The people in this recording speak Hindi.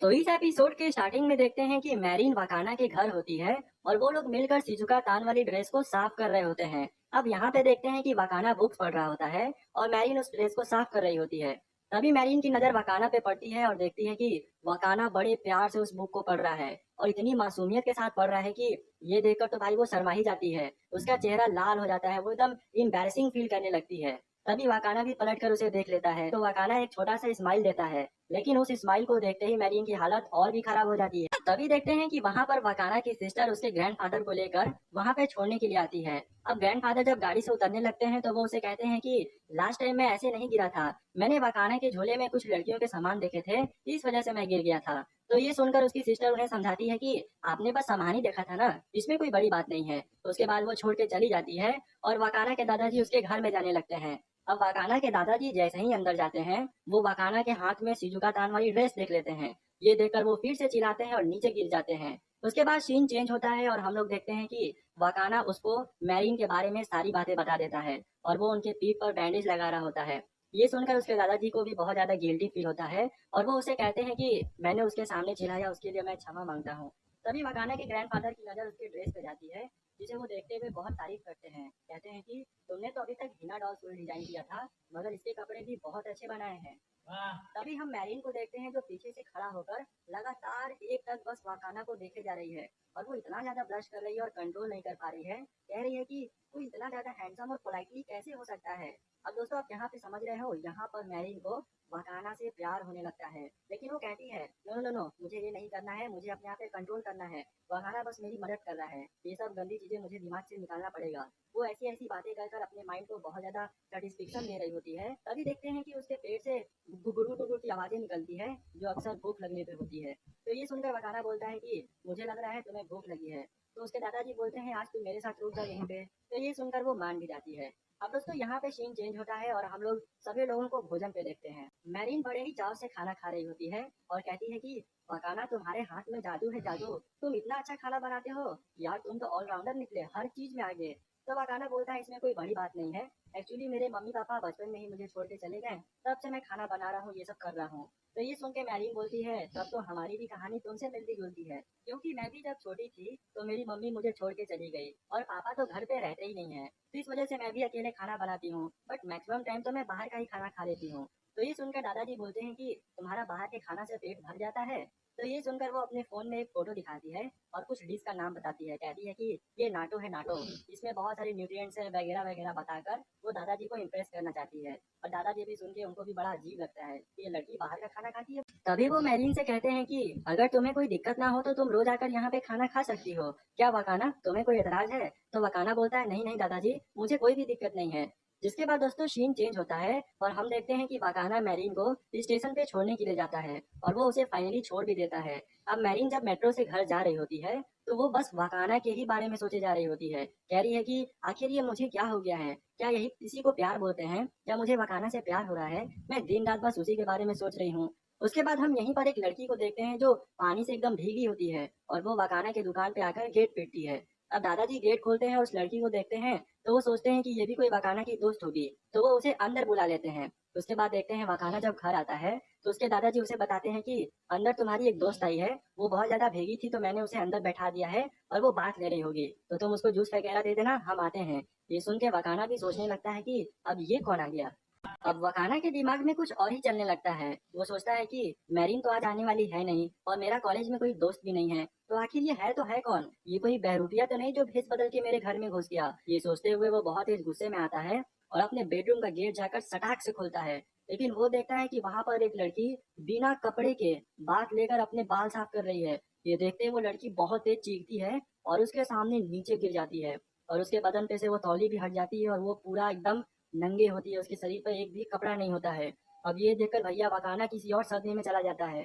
तो इस एपिसोड के स्टार्टिंग में देखते हैं कि मैरीन वाकाना के घर होती है और वो लोग मिलकर शिजुका तान वाली ड्रेस को साफ कर रहे होते हैं। अब यहाँ पे देखते हैं कि वाकाना बुक्स पढ़ रहा होता है और मैरीन उस ड्रेस को साफ कर रही होती है। तभी मैरीन की नजर वाकाना पे पड़ती है और देखती है कि वाकाना बड़े प्यार से उस बुक को पढ़ रहा है और इतनी मासूमियत के साथ पढ़ रहा है कि ये देखकर तो भाई वो शर्मा ही जाती है। उसका चेहरा लाल हो जाता है, वो एकदम इम्बैरेसिंग फील करने लगती है। तभी वाकाना भी पलट कर उसे देख लेता है तो वाकाना एक छोटा सा स्माइल देता है, लेकिन उस स्माइल को देखते ही मैरीन की हालत और भी खराब हो जाती है। तभी देखते हैं कि वहाँ पर वाकाना की सिस्टर उसके ग्रैंडफादर को लेकर वहाँ पे छोड़ने के लिए आती है। अब ग्रैंडफादर जब गाड़ी से उतरने लगते हैं तो वो उसे कहते हैं कि लास्ट टाइम मैं ऐसे नहीं गिरा था, मैंने वाकाना के झोले में कुछ लड़कियों के सामान देखे थे, इस वजह से मैं गिर गया था। तो ये सुनकर उसकी सिस्टर उन्हें समझाती है कि आपने बस सामान ही देखा था ना, इसमें कोई बड़ी बात नहीं है। तो उसके बाद वो छोड़ के चली जाती है और वाकाना के दादाजी उसके घर में जाने लगते हैं। अब वाकाना के दादाजी जैसे ही अंदर जाते हैं, वो वाकाना के हाथ में शिजुका तान वाली ड्रेस देख लेते हैं। ये देखकर वो फिर से चिल्लाते हैं और नीचे गिर जाते हैं। उसके बाद सीन चेंज होता है और हम लोग देखते हैं कि वाकाना उसको मैरीन के बारे में सारी बातें बता देता है और वो उनके पीठ पर बैंडेज लगा रहा होता है। ये सुनकर उसके दादाजी को भी बहुत ज्यादा गिल्टी फील होता है और वो उसे कहते हैं कि मैंने उसके सामने चिल्लाया, उसके लिए मैं क्षमा मांगता हूँ। तभी वाकाना के ग्रैंडफादर की नजर उसके ड्रेस पे जाती है, जिसे वो देखते हुए बहुत तारीफ करते हैं। कहते हैं कि तुमने तो अभी तक हिना डॉल फुल डिजाइन किया था, मगर इसके कपड़े भी बहुत अच्छे बनाए हैं। तभी हम मैरीन को देखते हैं जो पीछे से खड़ा होकर लगातार एक टक बस वाकाना को देखे जा रही है और वो इतना ज्यादा ब्लश कर रही है और कंट्रोल नहीं कर पा रही है। कह रही है कि कोई इतना ज्यादा हैंडसम और पोलाइटली कैसे हो सकता है। अब दोस्तों आप यहाँ पे समझ रहे हो, यहाँ पर मैरीन को वाकाना से प्यार होने लगता है, लेकिन वो कहती है नो नो नो नो, मुझे ये नहीं करना है, मुझे अपने आप पे कंट्रोल करना है। वाकाना बस मेरी मदद कर रहा है, ये सब गंदी चीजें मुझे दिमाग से निकालना पड़ेगा। वो ऐसी ऐसी बातें कर कर अपने माइंड को बहुत ज्यादा सेटिस्फेक्शन दे रही होती है। तभी देखते हैं कि उसके पेट से गुगुरु गुगुरु की आवाजें निकलती है, जो अक्सर भूख लगने पे होती है। तो ये सुनकर वकाना बोलता है कि मुझे लग रहा है तुम्हें भूख लगी है। तो उसके दादाजी बोलते हैं आज तुम मेरे साथ रुक जाओ यहीं पे। तो ये सुनकर वो मान भी जाती है। अब दोस्तों यहाँ पे सीन चेंज होता है और हम लोग सभी लोगों को भोजन पे देखते हैं। मैरीन बड़े ही चाव से खाना खा रही होती है और कहती है कि वकाना तुम्हारे हाथ में जादू है, जादू, तुम इतना अच्छा खाना बनाते हो यार, तुम तो ऑलराउंडर निकले, हर चीज में आगे। तो वकाना बोलता है इसमें कोई बड़ी बात नहीं है, एक्चुअली मेरे मम्मी पापा बचपन में ही मुझे छोड़ के चले गए, तब से मैं खाना बना रहा हूँ, ये सब कर रहा हूँ। तो ये सुन के मैरीन बोलती है तब तो हमारी भी कहानी तुमसे मिलती जुलती है, क्योंकि मैं भी जब छोटी थी तो मेरी मम्मी मुझे छोड़ के चली गई और पापा तो घर पे रहते ही नहीं है, तो इस वजह से मैं भी अकेले खाना बनाती हूँ, बट मैक्सिमम टाइम तो मैं बाहर का ही खाना खा लेती हूँ। तो ये सुनकर दादाजी बोलते हैं कि तुम्हारा बाहर के खाना से पेट भर जाता है। तो ये सुनकर वो अपने फोन में एक फोटो दिखाती है और कुछ डिश का नाम बताती है, कहती है कि ये नाटो है, नाटो, इसमें बहुत सारे न्यूट्रिएंट्स है वगैरह वगैरह बताकर वो दादाजी को इम्प्रेस करना चाहती है। और दादाजी भी सुन के उनको भी बड़ा अजीब लगता है कि ये लड़की बाहर का खाना खाती है। तभी वो मैरीन से कहते हैं कि अगर तुम्हें कोई दिक्कत ना हो तो तुम रोज आकर यहाँ पे खाना खा सकती हो, क्या वकाना तुम्हें कोई एतराज है। तो वकाना बोलता है नहीं नहीं दादाजी, मुझे कोई भी दिक्कत नहीं है। जिसके बाद दोस्तों सीन चेंज होता है और हम देखते हैं कि वकाना मैरीन को स्टेशन पे छोड़ने के लिए जाता है और वो उसे फाइनली छोड़ भी देता है। अब मैरीन जब मेट्रो से घर जा रही होती है तो वो बस वाकाना के ही बारे में सोचे जा रही होती है। कह रही है कि आखिर ये मुझे क्या हो गया है, क्या यही किसी को प्यार बोलते हैं, क्या मुझे वाकाना से प्यार हो रहा है, मैं दिन रात बस उसी के बारे में सोच रही हूँ। उसके बाद हम यहीं पर एक लड़की को देखते हैं जो पानी से एकदम भीगी होती है और वो वाकाना के दुकान पे आकर गेट पीटती है। अब दादाजी गेट खोलते हैं और उस लड़की को देखते हैं तो वो सोचते हैं कि ये भी कोई वाकाना की दोस्त होगी, तो वो उसे अंदर बुला लेते हैं। उसके बाद देखते हैं वाकाना जब घर आता है तो उसके दादाजी उसे बताते हैं कि अंदर तुम्हारी एक दोस्त आई है, वो बहुत ज्यादा भीगी थी तो मैंने उसे अंदर बैठा दिया है और वो बात ले रही होगी, तो तुम उसको जूस वगैरह दे देना, हम आते हैं। ये सुन के वकाना भी सोचने लगता है कि अब ये कौन आ गया। अब वकाना के दिमाग में कुछ और ही चलने लगता है। वो सोचता है कि मैरीन तो आज आने वाली है नहीं और मेरा कॉलेज में कोई दोस्त भी नहीं है, तो आखिर ये है तो है कौन, ये कोई बहरूपिया तो नहीं जो भेस बदल के मेरे घर में घुस गया। ये सोचते हुए वो बहुत ही गुस्से में आता है और अपने बेडरूम का गेट जाकर सटाक से खोलता है। लेकिन वो देखता है कि वहां पर एक लड़की बिना कपड़े के बात लेकर अपने बाल साफ कर रही है। ये देखते ही वो लड़की बहुत तेज चीखती है और उसके सामने नीचे गिर जाती है और उसके बदन पे से वो तौली भी हट जाती है और वो पूरा एकदम नंगी होती है, उसके शरीर पर एक भी कपड़ा नहीं होता है। अब ये देखकर भैया वकाना किसी और सदमे में चला जाता है